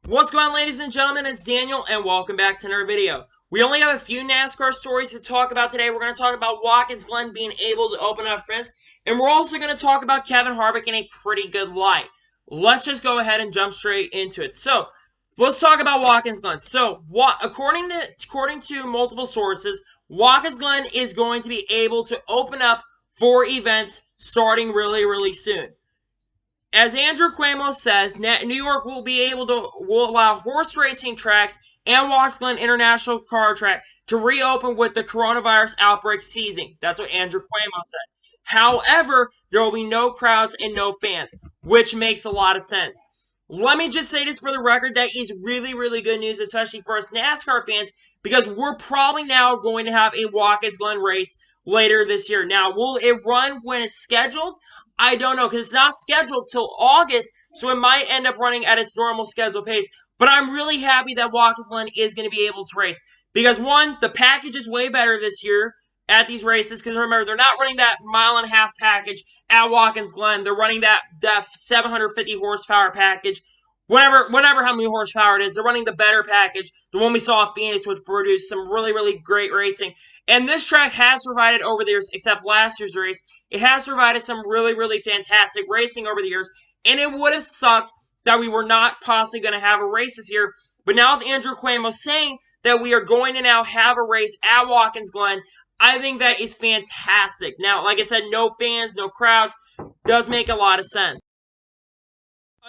What's going on, ladies and gentlemen? It's Daniel, and welcome back to another video. We only have a few NASCAR stories to talk about today. We're going to talk about Watkins Glen being able to open up fence, and we're also going to talk about Kevin Harvick in a pretty good light. Let's just go ahead and jump straight into it. So, let's talk about Watkins Glen. So, according to multiple sources, Watkins Glen is going to be able to open up 4 events starting really soon. As Andrew Cuomo says, New York will allow horse racing tracks and Watkins Glen International Car Track to reopen with the coronavirus outbreak ceasing. That's what Andrew Cuomo said. However, there will be no crowds and no fans, which makes a lot of sense. Let me just say this for the record, that is really good news, especially for us NASCAR fans, because we're probably now going to have a Watkins Glen race later this year. Now, will it run when it's scheduled? I don't know, because it's not scheduled till August, so it might end up running at its normal schedule pace. But I'm really happy that Watkins Glen is going to be able to race. Because, one, the package is way better this year at these races, because remember, they're not running that mile-and-a-half package at Watkins Glen. They're running that 750 horsepower package. Whatever how many horsepower it is, they're running the better package, the one we saw at Phoenix, which produced some really great racing. And this track has provided over the years, except last year's race, it has provided some really fantastic racing over the years. And it would have sucked that we were not possibly going to have a race this year. But now with Andrew Cuomo saying that we are going to now have a race at Watkins Glen, I think that is fantastic. Now, like I said, no fans, no crowds, does make a lot of sense.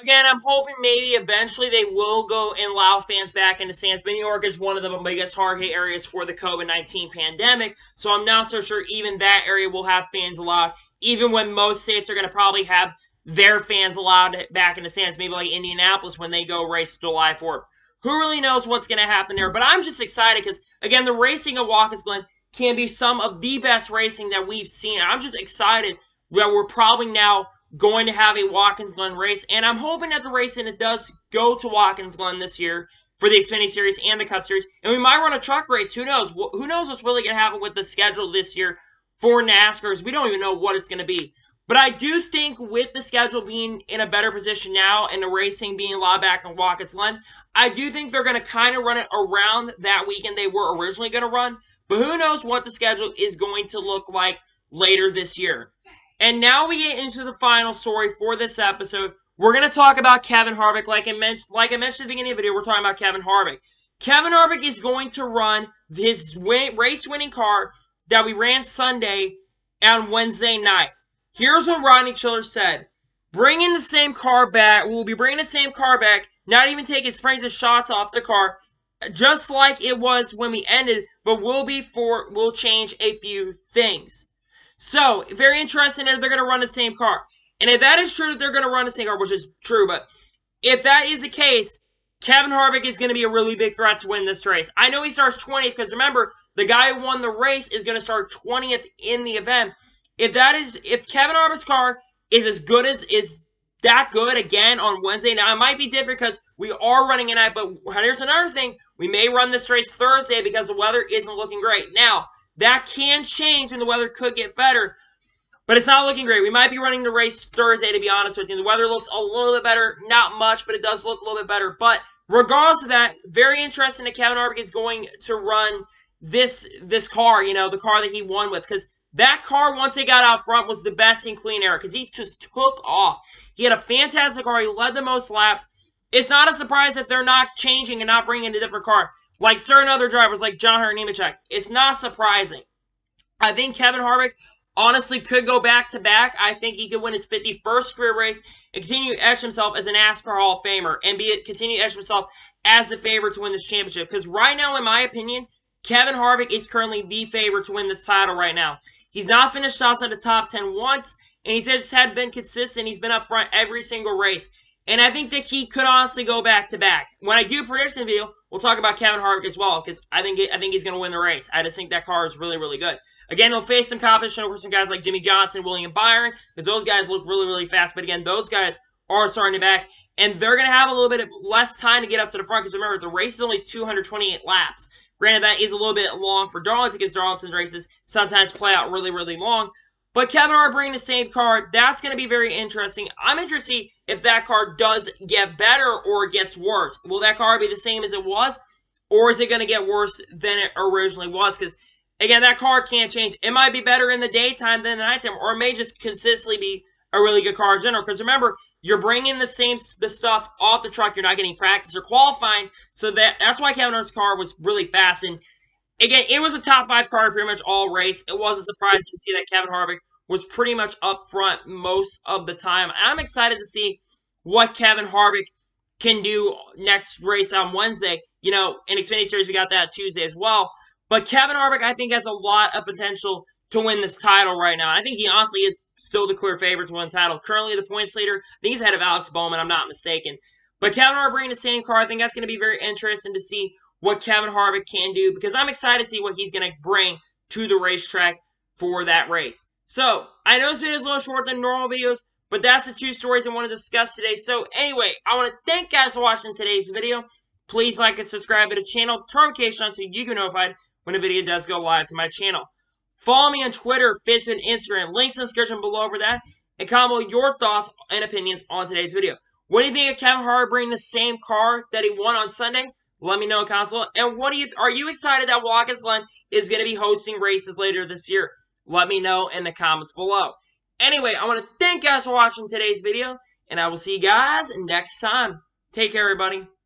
Again, I'm hoping maybe eventually they will go and allow fans back into stands, but New York is one of the biggest hard-hit areas for the COVID-19 pandemic, so I'm not so sure even that area will have fans allowed, even when most states are going to probably have their fans allowed back in the stands, maybe like Indianapolis when they go race July 4th. Who really knows what's going to happen there, but I'm just excited because, again, the racing at Watkins Glen can be some of the best racing that we've seen. I'm just excited that we're probably now going to have a Watkins Glen race, and I'm hoping that the racing it does go to Watkins Glen this year for the Xfinity Series and the Cup Series, and we might run a truck race. Who knows? Who knows what's really going to happen with the schedule this year for NASCARs? We don't even know what it's going to be. But I do think with the schedule being in a better position now and the racing being allowed back in Watkins Glen, I do think they're going to kind of run it around that weekend they were originally going to run. But who knows what the schedule is going to look like later this year. And now we get into the final story for this episode. We're going to talk about Kevin Harvick. Like I mentioned at the beginning of the video, we're talking about Kevin Harvick. Kevin Harvick is going to run his race-winning car that we ran Sunday on Wednesday night. Here's what Rodney Chiller said. Bringing the same car back. We'll be bringing the same car back, not even taking springs and shots off the car, just like it was when we ended, but we'll change a few things. So, very interesting that they're going to run the same car. And if that is true that they're going to run the same car, which is true, but if that is the case, Kevin Harvick is going to be a really big threat to win this race. I know he starts 20th, because remember, the guy who won the race is going to start 20th in the event. If Kevin Harvick's car is that good again on Wednesday, now it might be different because we are running at night, but here's another thing. We may run this race Thursday because the weather isn't looking great. Now, that can change and the weather could get better, but it's not looking great. We might be running the race Thursday, to be honest with you. The weather looks a little bit better. Not much, but it does look a little bit better. But regardless of that, very interesting that Kevin Harvick is going to run this car, the car that he won with, because that car, once they got out front, was the best in clean air because he just took off. He had a fantastic car. He led the most laps. It's not a surprise that they're not changing and not bringing a different car. Like certain other drivers, like John Hunter Nemechek. It's not surprising. I think Kevin Harvick honestly could go back-to-back. I think he could win his 51st career race and continue to etch himself as an NASCAR Hall of Famer and continue to etch himself as the favorite to win this championship. Because right now, in my opinion, Kevin Harvick is currently the favorite to win this title right now. He's not finished outside the top 10 once, and he's just been consistent. He's been up front every single race. And I think that he could honestly go back-to-back. When I do a prediction video, we'll talk about Kevin Harvick as well, because I think he's going to win the race. I just think that car is really good. Again, he'll face some competition over some guys like Jimmy Johnson, William Byron, because those guys look really fast. But again, those guys are starting to back, and they're going to have a little bit of less time to get up to the front, because remember, the race is only 228 laps. Granted, that is a little bit long for Darlington, because Darlington races sometimes play out really long. But Kevin Harvick bringing the same car, that's going to be very interesting. I'm interested to see if that car does get better or gets worse. Will that car be the same as it was, or is it going to get worse than it originally was? Because, again, that car can't change. It might be better in the daytime than the nighttime, or it may just consistently be a really good car in general. Because remember, you're bringing the stuff off the truck. You're not getting practice or qualifying, so that's why Kevin Harvick's car was really fast. And again, it was a top 5 car pretty much all race. It wasn't surprising to see that Kevin Harvick was pretty much up front most of the time. I'm excited to see what Kevin Harvick can do next race on Wednesday. You know, in Xfinity Series, we got that Tuesday as well. But Kevin Harvick, I think, has a lot of potential to win this title right now. I think he honestly is still the clear favorite to win the title. Currently, the points leader, I think he's ahead of Alex Bowman, I'm not mistaken. But Kevin Harvick bringing the same car, I think that's going to be very interesting to see what Kevin Harvick can do, because I'm excited to see what he's going to bring to the racetrack for that race. So, I know this video is a little shorter than normal videos, but that's the 2 stories I want to discuss today. So, anyway, I want to thank you guys for watching today's video. Please like and subscribe to the channel, turn notifications on so you can be notified when a video does go live to my channel. Follow me on Twitter, Facebook, and Instagram. Links in the description below for that. And comment your thoughts and opinions on today's video. What do you think of Kevin Harvick bringing the same car that he won on Sunday? Let me know in comments below. And are you excited that Watkins Glen is going to be hosting races later this year? Let me know in the comments below. Anyway, I want to thank you guys for watching today's video, and I will see you guys next time. Take care, everybody.